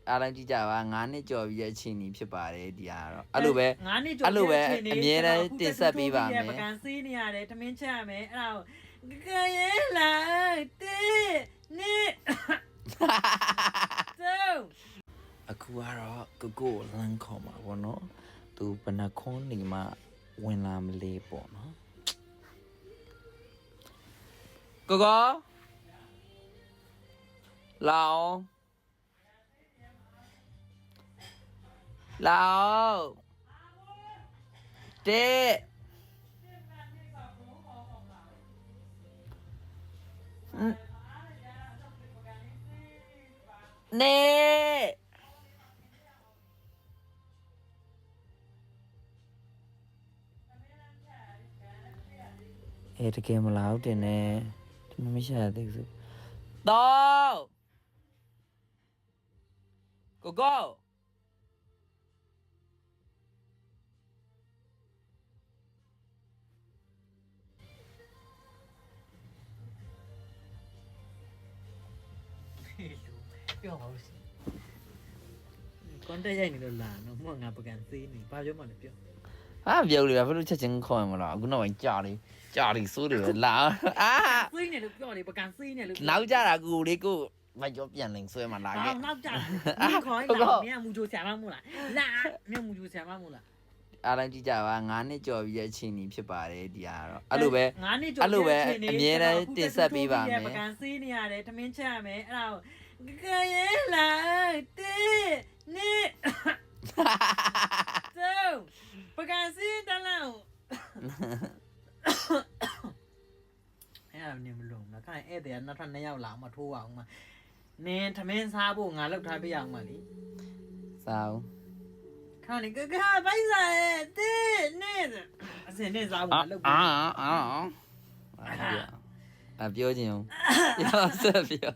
အားလုံးကြည့်ကြပါ9နှစ်ကျော်ပြီးတဲ့အချိန်ကြီးဖြစ်ပါတယ်ဒီဟာတော့အဲ့လိုပဲ 9နှစ်ကျော် အဲ့လိုပဲအမြဲတမ်းတင်ဆက်ပေးပါမယ် ပကံစီးနေရတယ်ထမင်းချက်ရမယ်အဲ့ဒါကိုကရဲလာတင်းနှစ်သုံး အခုကတော့ကိုကိုလမ်းခေါ်မှာပေါ့နော်သူဘယ်နှခွန်းနေမှဝင်လာမလေးပေါ့နော်ကိုကိုလာအောင်လာအောင်တဲ့နေတကယ်မလာဘူးတင်နေဒီမရှာသေးဘူးတော့ကိုကိုပြောပါဦးစီကွန်တက်ရိုက်နေလို့လာနော်မှငါပကံစီးနေဘာပြောမှလည်းပြော ဟာပြောလို့ဘယ်လိုချက်ချင်းခေါ်ရမလားအခုနောက်ပိုင်းကြာတယ်စိုးတယ်လာအာ စီးနေလို့ပြောတယ်ပကံစီးနေလို့ နောက်ကြတာကိုလေးကိုမကြောပြန်လင်ဆွဲမှာလာခဲ့ နောက်ကြမင်းခေါ်လာမင်းမူချိုဆရာမမို့လားလာမင်းမူချိုဆရာမမို့လား အားလုံးကြည့်ကြပါ9နှစ်ကျော်ပြီးတဲ့အချိန်ကြီးဖြစ်ပါတယ်ဒီဟာတော့အဲ့လိုပဲ 9နှစ်ကျော် အဲ့လိုပဲအမြဲတမ်းတင်ဆက်ပေးပါမယ် ပကံစီးနေရတယ်ထမင်းချက်ရမယ်အဲ့ဒါကိုကရဲလာတင်းနှစ်သုံးပကံစီးတလောက်အဲ့ဒါနေမလုံးနော်ခိုင်ဧည့်သည်နောက်ထပ်2ယောက်လာအောင်မထိုးအောင်မနင်းထမင်းစားဖို့ငါလောက်ထားပြရအောင်မလी စောင်း ခေါင်းကဘိုက်စားရဲ့တင်းနှစ်အစင်နဲ့စားဖို့လောက်ပြောခြင်းပြောဆက်ပြော